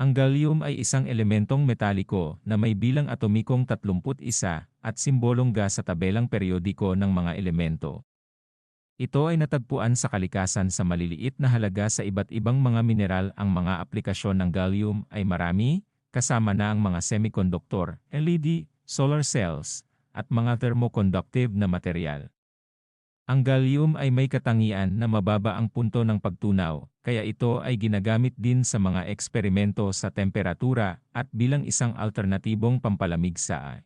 Ang gallium ay isang elementong metaliko na may bilang atomikong 31 at simbolong Ga sa tabelang periodiko ng mga elemento. Ito ay natagpuan sa kalikasan sa maliliit na halaga sa iba't ibang mga mineral. Ang mga aplikasyon ng gallium ay marami, kasama na ang mga semiconductor, LED, solar cells, at mga thermoconductive na material. Ang gallium ay may katangian na mababa ang punto ng pagtunaw, kaya ito ay ginagamit din sa mga eksperimento sa temperatura at bilang isang alternatibong pampalamig sa